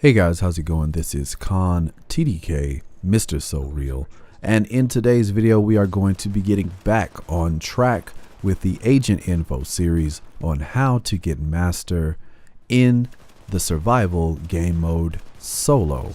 Hey guys, how's it going? This is Con TDK, Mr. So Real, and in today's video we are going to be getting back on track with the Agent Info series on how to get master in the survival game mode solo.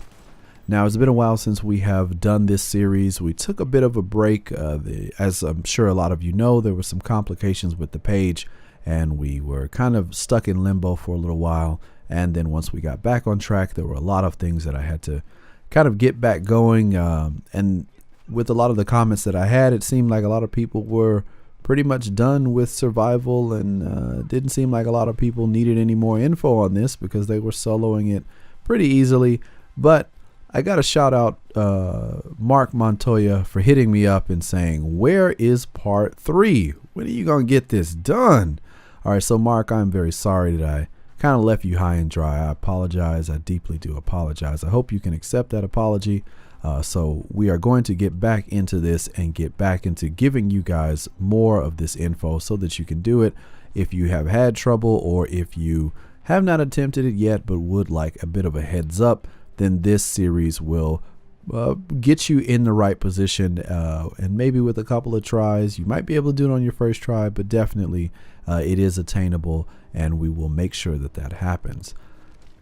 Now, it's been a while since we have done this series. We took a bit of a break. As I'm sure a lot of you know, there were some complications with the page and we were kind of stuck in limbo for a little while. And then once we got back on track, there were a lot of things that I had to kind of get back going. And with a lot of the comments that I had, it seemed like a lot of people were pretty much done with survival, and didn't seem like a lot of people needed any more info on this because they were soloing it pretty easily. But I got to shout out Mark Montoya for hitting me up and saying, where is part 3? When are you going to get this done? All right, so Mark, I'm very sorry that I kind of left you high and dry. I apologize. I deeply do apologize. I hope you can accept that apology. So we are going to get back into this and get back into giving you guys more of this info so that you can do it if you have had trouble, or if you have not attempted it yet but would like a bit of a heads up. Then this series will get you in the right position, and maybe with a couple of tries you might be able to do it on your first try, but definitely it is attainable, and we will make sure that that happens.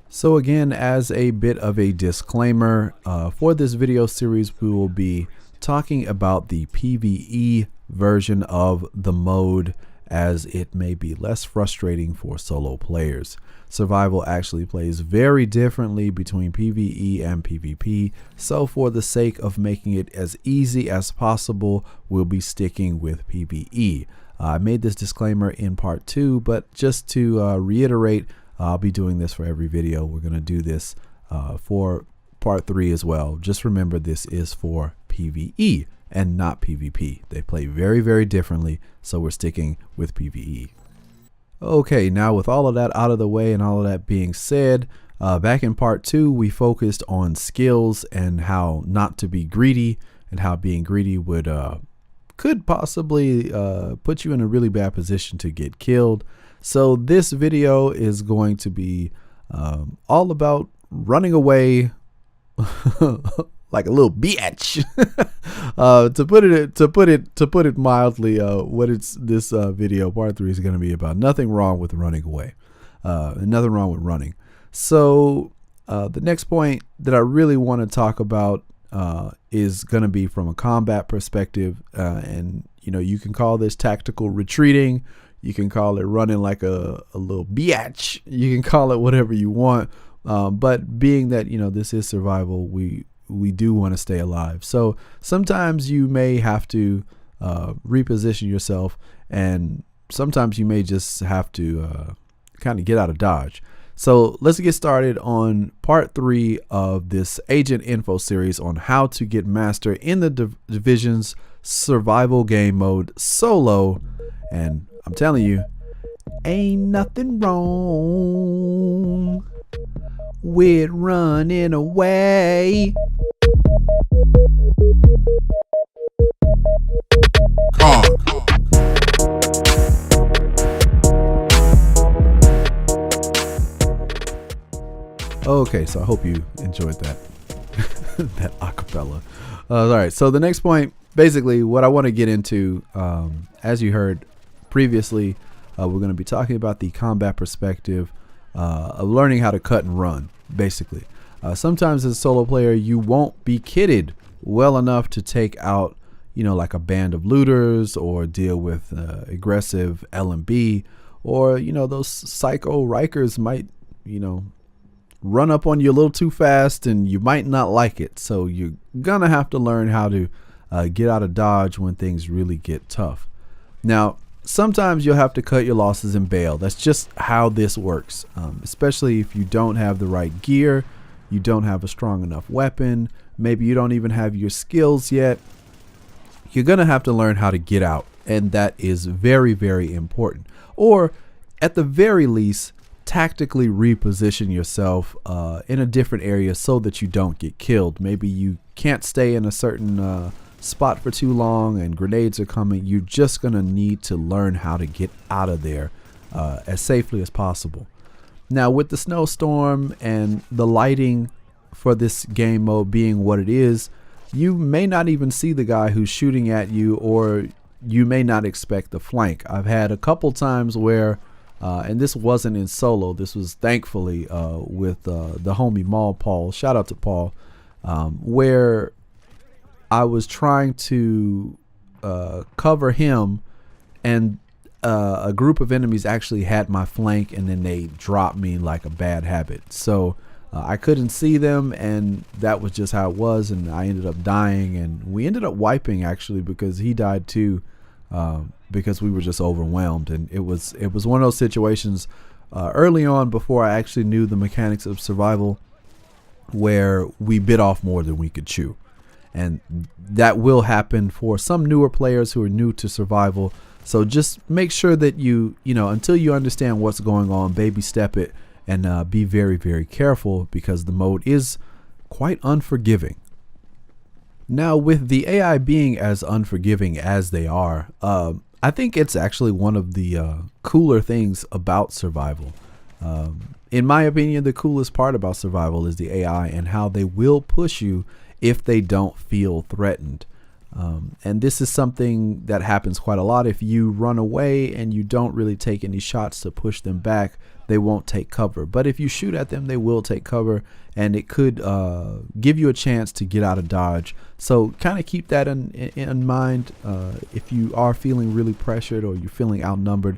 So again, as a bit of a disclaimer, for this video series we will be talking about the PvE version of the mode, as it may be less frustrating for solo players. Survival actually plays very differently between PvE and PvP, so for the sake of making it as easy as possible, we'll be sticking with PvE. I made this disclaimer in part 2, but just to reiterate, I'll be doing this for every video. We're going to do this for part 3 as well. Just remember, this is for PvE and not PvP. They play very, very differently, so we're sticking with PvE. Okay, now with all of that out of the way and all of that being said, back in part 2 we focused on skills and how not to be greedy, and how being greedy would could possibly put you in a really bad position to get killed. So this video is going to be all about running away like a little bitch. To put it mildly, what it's this video part 3 is going to be about. Nothing wrong with running away, nothing wrong with running. So the next point that I really want to talk about is going to be from a combat perspective, and you can call this tactical retreating, you can call it running like a little biatch, you can call it whatever you want, but being that this is survival, we do want to stay alive. So sometimes you may have to reposition yourself, and sometimes you may just have to kind of get out of dodge. So let's get started on part 3 of this Agent Info series on how to get master in the Division's survival game mode solo. And I'm telling you, ain't nothing wrong with running away. Okay, so I hope you enjoyed that that acapella. All right, so the next point, basically what I want to get into, as you heard previously, we're going to be talking about the combat perspective of learning how to cut and run. Basically, sometimes as a solo player you won't be kitted well enough to take out like a band of looters, or deal with aggressive LMB, or those psycho Rikers might run up on you a little too fast and you might not like it. So you're gonna have to learn how to get out of dodge when things really get tough. Now, sometimes you'll have to cut your losses and bail. That's just how this works, especially if you don't have the right gear, you don't have a strong enough weapon, maybe you don't even have your skills yet. You're gonna have to learn how to get out, and that is very, very important. Or at the very least, tactically reposition yourself in a different area so that you don't get killed. Maybe you can't stay in a certain spot for too long and grenades are coming. You're just gonna need to learn how to get out of there as safely as possible. Now, with the snowstorm and the lighting for this game mode being what it is, you may not even see the guy who's shooting at you, or you may not expect the flank. I've had a couple times where, and this wasn't in solo, this was thankfully with the homie Maul Paul, shout out to Paul, where I was trying to cover him, and a group of enemies actually had my flank, and then they dropped me like a bad habit. So I couldn't see them, and that was just how it was, and I ended up dying, and we ended up wiping actually because he died too, because we were just overwhelmed. And it was one of those situations early on, before I actually knew the mechanics of survival, where we bit off more than we could chew. And that will happen for some newer players who are new to survival. So just make sure that you know, until you understand what's going on, baby step it, and be very, very careful, because the mode is quite unforgiving. Now, with the AI being as unforgiving as they are, I think it's actually one of the cooler things about survival. In my opinion, the coolest part about survival is the AI and how they will push you if they don't feel threatened. And this is something that happens quite a lot. If you run away and you don't really take any shots to push them back, they won't take cover. But if you shoot at them, they will take cover, and it could give you a chance to get out of dodge. So kind of keep that in mind. If you are feeling really pressured or you're feeling outnumbered,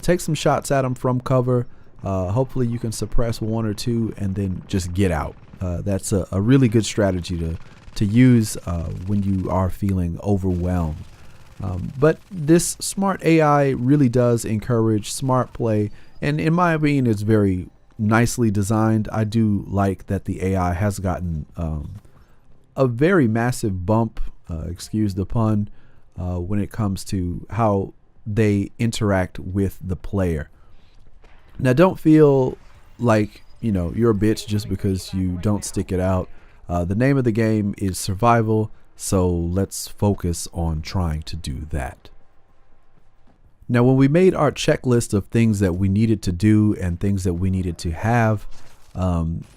take some shots at them from cover. Hopefully you can suppress one or two and then just get out. That's a really good strategy to use when you are feeling overwhelmed. But this smart AI really does encourage smart play, and in my opinion, it's very nicely designed. I do like that the AI has gotten a very massive bump, excuse the pun, when it comes to how they interact with the player. Now, don't feel like, you know, you're a bitch just because you don't stick it out. The name of the game is survival, so let's focus on trying to do that. Now, when we made our checklist of things that we needed to do and things that we needed to have,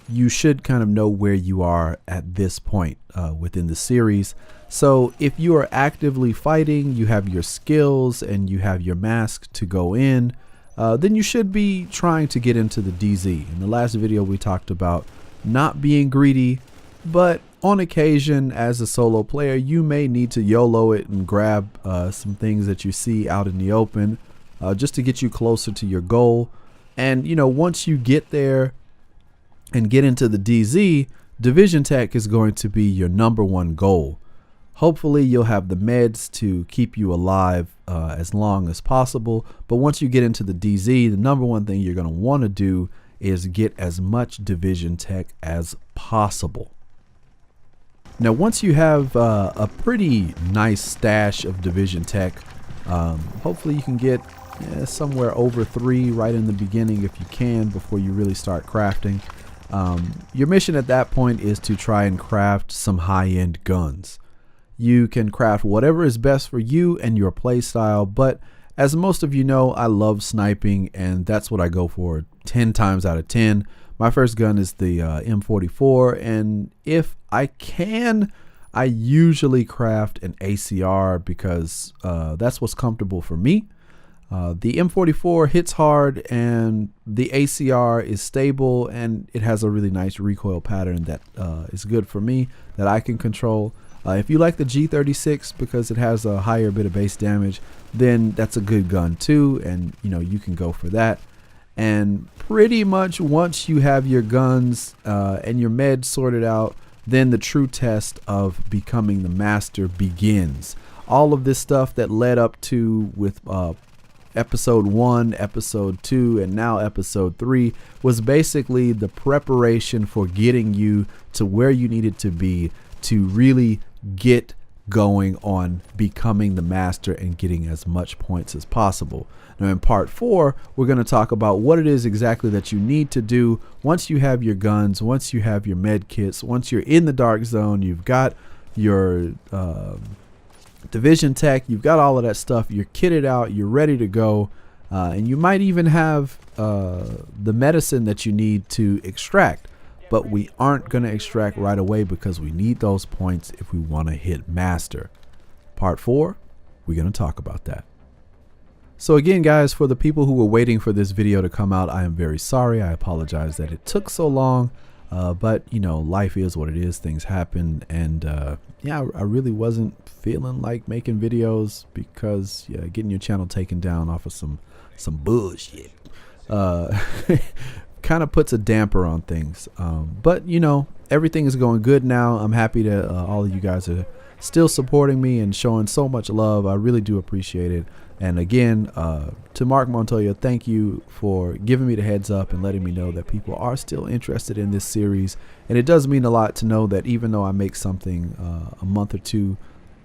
you should kind of know where you are at this point within the series. So if you are actively fighting, you have your skills and you have your mask to go in, then you should be trying to get into the DZ. In the last video, we talked about not being greedy, but on occasion, as a solo player, you may need to YOLO it and grab some things that you see out in the open just to get you closer to your goal. And, you know, once you get there and get into the DZ, Division Tech is going to be your #1 goal. Hopefully you'll have the meds to keep you alive as long as possible. But once you get into the DZ, the #1 thing you're going to want to do is get as much Division Tech as possible. Now, once you have a pretty nice stash of Division Tech, hopefully you can get somewhere over 3 right in the beginning if you can, before you really start crafting. Your mission at that point is to try and craft some high-end guns. You can craft whatever is best for you and your play style, but as most of you know, I love sniping, and that's what I go for 10 times out of 10. My first gun is the M44, and if I can, I usually craft an ACR because that's what's comfortable for me. The M44 hits hard, and the ACR is stable, and it has a really nice recoil pattern that is good for me, that I can control. If you like the G36 because it has a higher bit of base damage, then that's a good gun too, and you know, you can go for that. And pretty much once you have your guns and your meds sorted out, then the true test of becoming the master begins. All of this stuff that led up to with episode 1, episode 2, and now episode 3 was basically the preparation for getting you to where you needed to be to really get going on becoming the master and getting as much points as possible. Now in part 4, we're going to talk about what it is exactly that you need to do once you have your guns, once you have your med kits, once you're in the dark zone, you've got your Division Tech, you've got all of that stuff, you're kitted out, you're ready to go. and you might even have the medicine that you need to extract, but we aren't going to extract right away because we need those points if we want to hit master. Part 4, we're going to talk about that. So again, guys, for the people who were waiting for this video to come out, I am very sorry. I apologize that it took so long, but you know, life is what it is. Things happen, and yeah, I really wasn't feeling like making videos because getting your channel taken down off of some bullshit kind of puts a damper on things, but you know, everything is going good now. I'm happy that all of you guys are still supporting me and showing so much love. I really do appreciate it. And again, to Mark Montoya, thank you for giving me the heads up and letting me know that people are still interested in this series. And it does mean a lot to know that even though I make something a month or two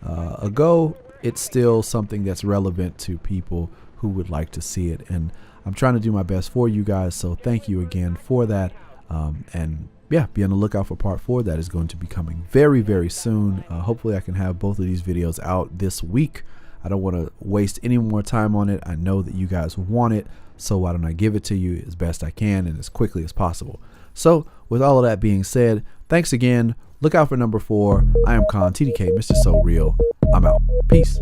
ago, it's still something that's relevant to people who would like to see it. And I'm trying to do my best for you guys, so thank you again for that. And yeah, be on the lookout for part 4. That is going to be coming very, very soon. Hopefully I can have both of these videos out this week. I don't want to waste any more time on it. I know that you guys want it, so why don't I give it to you as best I can and as quickly as possible. So with all of that being said, thanks again. Look out for number 4. I am Khan, TDK, Mr. So Real. I'm out. Peace.